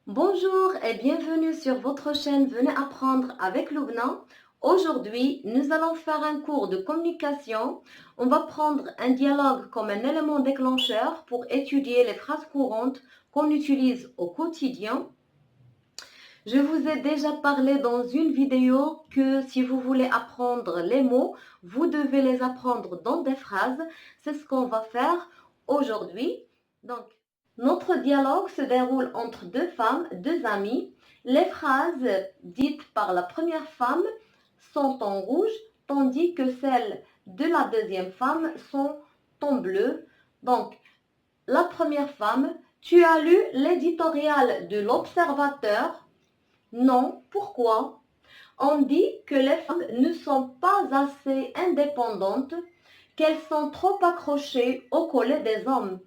Bonjour et bienvenue sur votre chaîne Venez apprendre avec Loubna. Aujourd'hui, nous allons faire un cours de communication. On va prendre un dialogue comme un élément déclencheur pour étudier les phrases courantes qu'on utilise au quotidien. Je vous ai déjà parlé dans une vidéo que si vous voulez apprendre les mots, vous devez les apprendre dans des phrases. C'est ce qu'on va faire aujourd'hui. Donc, notre dialogue se déroule entre deux femmes, deux amies. Les phrases dites par la première femme sont en rouge, tandis que celles de la deuxième femme sont en bleu. Donc, la première femme, tu as lu l'éditorial de l'Observateur? Non, pourquoi? On dit que les femmes ne sont pas assez indépendantes, qu'elles sont trop accrochées au collet des hommes.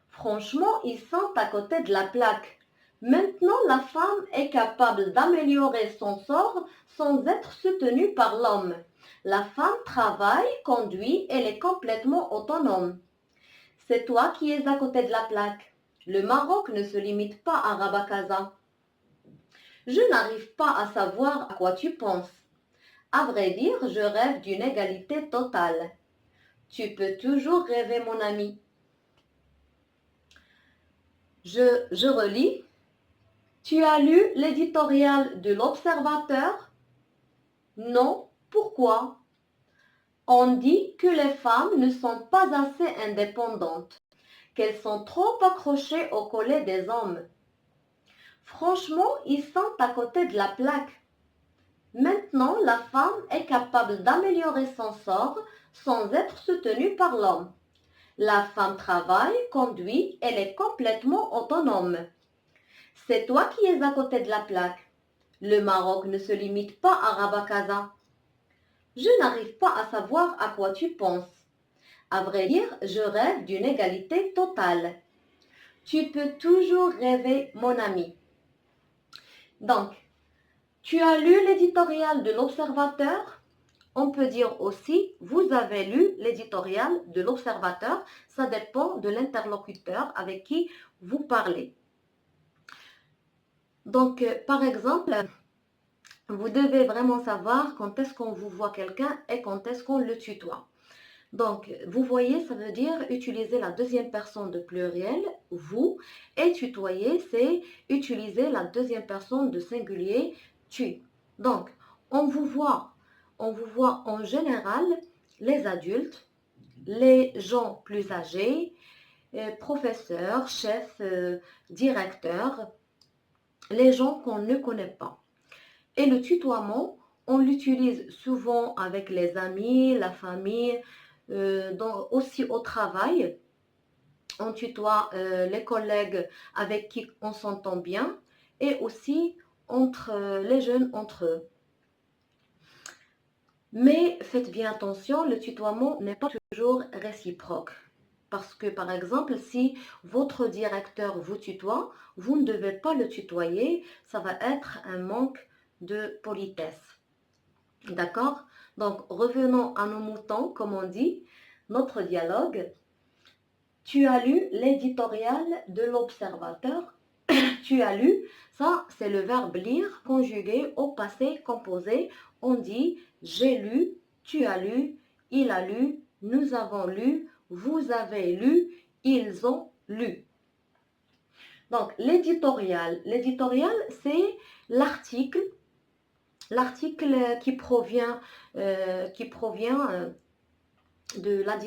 Franchement, ils sont à côté de la plaque. Maintenant, la femme est capable d'améliorer son sort sans être soutenue par l'homme. La femme travaille, conduit, elle est complètement autonome. C'est toi qui es à côté de la plaque. Le Maroc ne se limite pas à Rabakaza. Je n'arrive pas à savoir à quoi tu penses. À vrai dire, je rêve d'une égalité totale. Tu peux toujours rêver, mon ami. Je relis. Tu as lu l'éditorial de l'Observateur? Non, pourquoi? On dit que les femmes ne sont pas assez indépendantes, qu'elles sont trop accrochées au collet des hommes. Franchement, ils sont à côté de la plaque. Maintenant, la femme est capable d'améliorer son sort sans être soutenue par l'homme. La femme travaille, conduit, elle est complètement autonome. C'est toi qui es à côté de la plaque. Le Maroc ne se limite pas à Rabakaza. Je n'arrive pas à savoir à quoi tu penses. À vrai dire, je rêve d'une égalité totale. Tu peux toujours rêver, mon ami. Donc, tu as lu l'éditorial de l'Observateur? On peut dire aussi, vous avez lu l'éditorial de l'Observateur. Ça dépend de l'interlocuteur avec qui vous parlez. Donc, par exemple, vous devez vraiment savoir quand est-ce qu'on vous voit quelqu'un et quand est-ce qu'on le tutoie. Donc, vous voyez, ça veut dire utiliser la deuxième personne de pluriel, vous, et tutoyer, c'est utiliser la deuxième personne de singulier, tu. Donc, on vous voit en général les adultes, les gens plus âgés, professeurs, chefs, directeurs, les gens qu'on ne connaît pas. Et le tutoiement, on l'utilise souvent avec les amis, la famille, aussi au travail. On tutoie les collègues avec qui on s'entend bien et aussi entre les jeunes entre eux. Mais faites bien attention, le tutoiement n'est pas toujours réciproque. Parce que, par exemple, si votre directeur vous tutoie, vous ne devez pas le tutoyer, ça va être un manque de politesse. D'accord? Donc, revenons à nos moutons, comme on dit, notre dialogue. Tu as lu l'éditorial de l'Observateur? Tu as lu, ça c'est le verbe lire conjugué au passé composé. On dit j'ai lu, tu as lu, il a lu, nous avons lu, vous avez lu, ils ont lu. Donc l'éditorial c'est l'article qui provient de la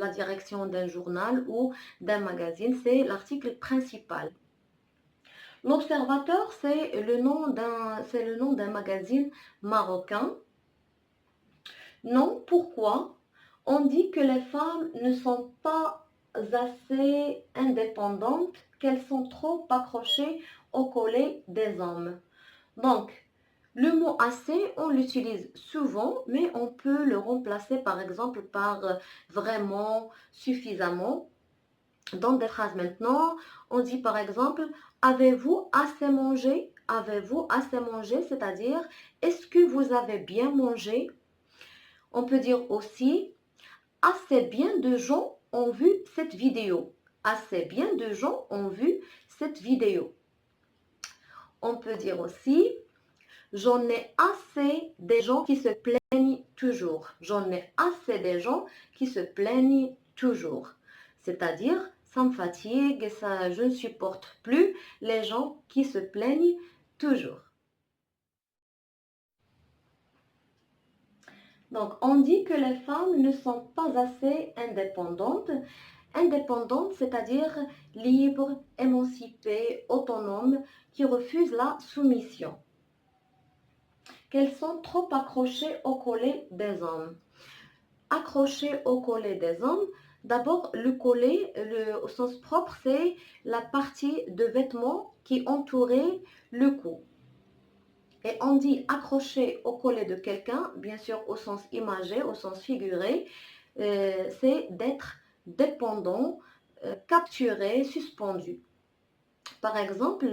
direction d'un journal ou d'un magazine, c'est l'article principal. L'Observateur, c'est le nom d'un magazine marocain. Non, pourquoi? On dit que les femmes ne sont pas assez indépendantes, qu'elles sont trop accrochées au collet des hommes. Donc, le mot assez, on l'utilise souvent, mais on peut le remplacer par exemple par vraiment, suffisamment. Dans des phrases maintenant, on dit par exemple, avez-vous assez mangé? Avez-vous assez mangé? C'est-à-dire, est-ce que vous avez bien mangé? On peut dire aussi, assez bien de gens ont vu cette vidéo. Assez bien de gens ont vu cette vidéo. On peut dire aussi, j'en ai assez des gens qui se plaignent toujours. J'en ai assez des gens qui se plaignent toujours. C'est-à-dire, ça me fatigue, ça, je ne supporte plus les gens qui se plaignent toujours. Donc, on dit que les femmes ne sont pas assez indépendantes. Indépendantes, c'est-à-dire libres, émancipées, autonomes, qui refusent la soumission. Qu'elles sont trop accrochées au collet des hommes. Accrochées au collet des hommes, d'abord le collet, au sens propre, c'est la partie de vêtements qui entourait le cou. Et on dit accroché au collet de quelqu'un, bien sûr au sens imagé, au sens figuré, c'est d'être dépendant, capturé, suspendu. Par exemple,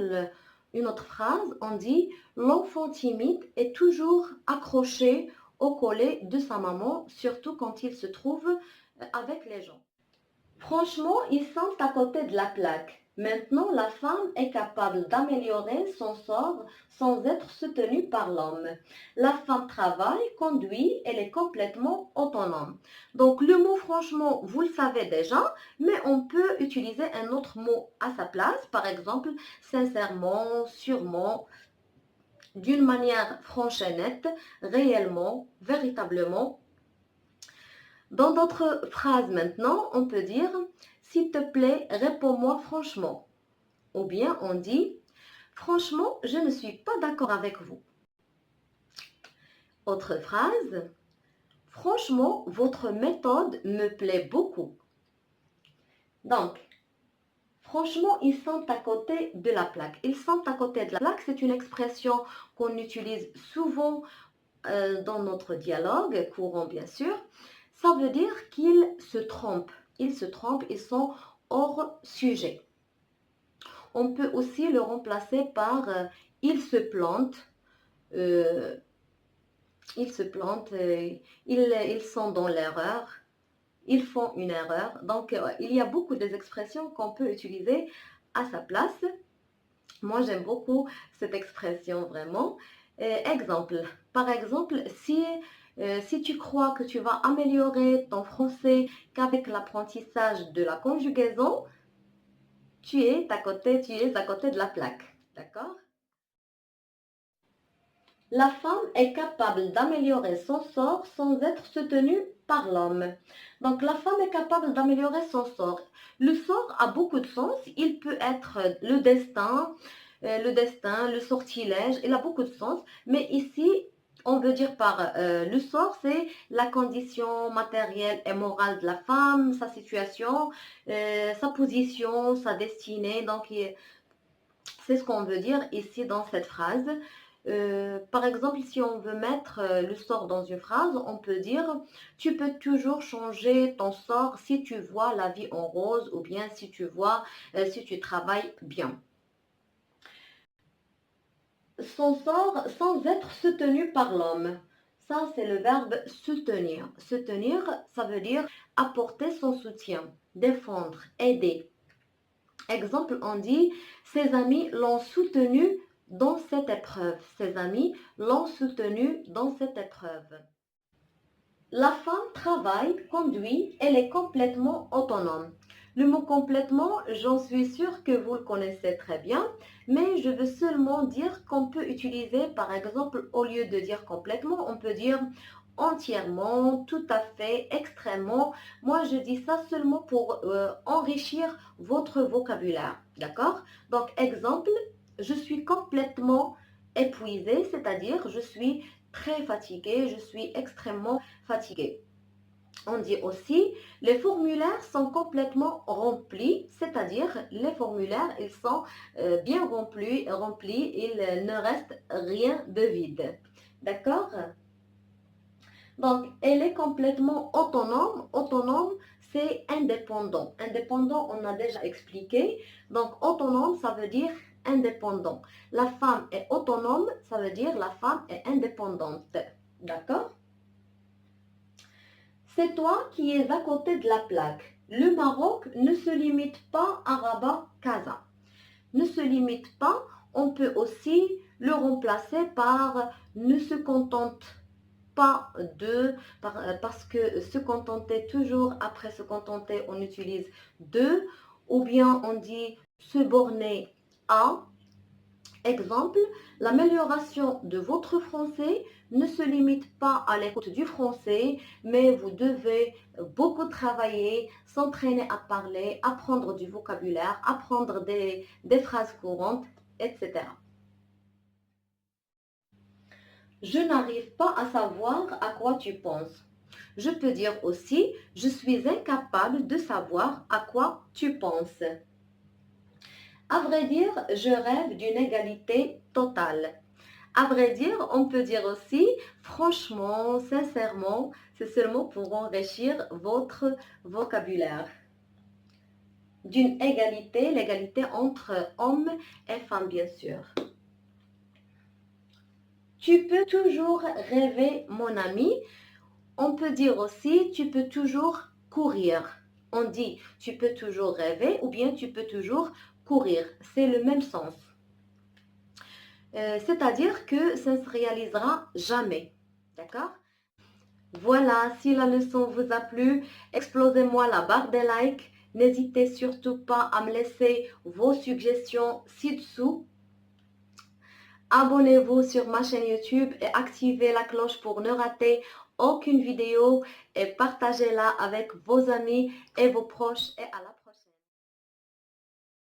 une autre phrase, on dit l'enfant timide est toujours accroché au collet de sa maman, surtout quand il se trouve avec les gens. Franchement, ils sont à côté de la plaque. Maintenant, la femme est capable d'améliorer son sort sans être soutenue par l'homme. La femme travaille, conduit, elle est complètement autonome. Donc, le mot franchement, vous le savez déjà, mais on peut utiliser un autre mot à sa place. Par exemple, sincèrement, sûrement, d'une manière franche et nette, réellement, véritablement. Dans d'autres phrases maintenant, on peut dire « S'il te plaît, réponds-moi franchement ». Ou bien on dit « Franchement, je ne suis pas d'accord avec vous ». Autre phrase « Franchement, votre méthode me plaît beaucoup ». Donc, franchement, ils sont à côté de la plaque. Ils sont à côté de la plaque, c'est une expression qu'on utilise souvent dans notre dialogue, courant bien sûr. Ça veut dire qu'ils se trompent. Ils se trompent, ils sont hors sujet. On peut aussi le remplacer par ils se plantent. Ils se plantent, ils sont dans l'erreur. Ils font une erreur. Donc, il y a beaucoup d'expressions qu'on peut utiliser à sa place. Moi, j'aime beaucoup cette expression vraiment. Exemple, par exemple, si tu crois que tu vas améliorer ton français qu'avec l'apprentissage de la conjugaison, tu es à côté de la plaque. D'accord? La femme est capable d'améliorer son sort sans être soutenue par l'homme. Donc la femme est capable d'améliorer son sort. Le sort a beaucoup de sens. Il peut être le sortilège, il a beaucoup de sens. Mais ici, on veut dire par le sort, c'est la condition matérielle et morale de la femme, sa situation, sa position, sa destinée. Donc c'est ce qu'on veut dire ici dans cette phrase. Par exemple, si on veut mettre le sort dans une phrase, on peut dire tu peux toujours changer ton sort si tu vois la vie en rose ou bien si tu travailles bien. Son sort sans être soutenu par l'homme. Ça, c'est le verbe soutenir. Soutenir, ça veut dire apporter son soutien, défendre, aider. Exemple, on dit ses amis l'ont soutenu dans cette épreuve. Ses amis l'ont soutenu dans cette épreuve. La femme travaille, conduit, elle est complètement autonome. Le mot complètement, j'en suis sûre que vous le connaissez très bien, mais je veux seulement dire qu'on peut utiliser, par exemple, au lieu de dire complètement, on peut dire entièrement, tout à fait, extrêmement. Moi, je dis ça seulement pour enrichir votre vocabulaire. D'accord? Donc, exemple, je suis complètement épuisée, c'est-à-dire je suis très fatiguée, je suis extrêmement fatiguée. On dit aussi, les formulaires sont complètement remplis, c'est-à-dire les formulaires, ils sont bien remplis, il ne reste rien de vide. D'accord? Donc, elle est complètement autonome. Autonome, c'est indépendant. Indépendant, on a déjà expliqué. Donc, autonome, ça veut dire indépendant. La femme est autonome, ça veut dire la femme est indépendante. D'accord? C'est toi qui es à côté de la plaque. Le Maroc ne se limite pas à Rabat, Casa. Ne se limite pas, On peut aussi le remplacer par ne se contente pas de, parce que se contenter, toujours après se contenter, on utilise de, ou bien on dit se borner à. Exemple, l'amélioration de votre français ne se limite pas à l'écoute du français, mais vous devez beaucoup travailler, s'entraîner à parler, apprendre du vocabulaire, apprendre des phrases courantes, etc. Je n'arrive pas à savoir à quoi tu penses. Je peux dire aussi, je suis incapable de savoir à quoi tu penses. À vrai dire, je rêve d'une égalité totale. À vrai dire, on peut dire aussi, franchement, sincèrement, c'est seulement pour enrichir votre vocabulaire. D'une égalité, l'égalité entre hommes et femmes, bien sûr. Tu peux toujours rêver, mon ami. On peut dire aussi, tu peux toujours courir. On dit, tu peux toujours rêver ou bien tu peux toujours courir. C'est le même sens. C'est-à-dire que ça ne se réalisera jamais. D'accord? Voilà, si la leçon vous a plu, explosez-moi la barre des likes. N'hésitez surtout pas à me laisser vos suggestions ci-dessous. Abonnez-vous sur ma chaîne YouTube et activez la cloche pour ne rater aucune vidéo et partagez-la avec vos amis et vos proches et à la prochaine.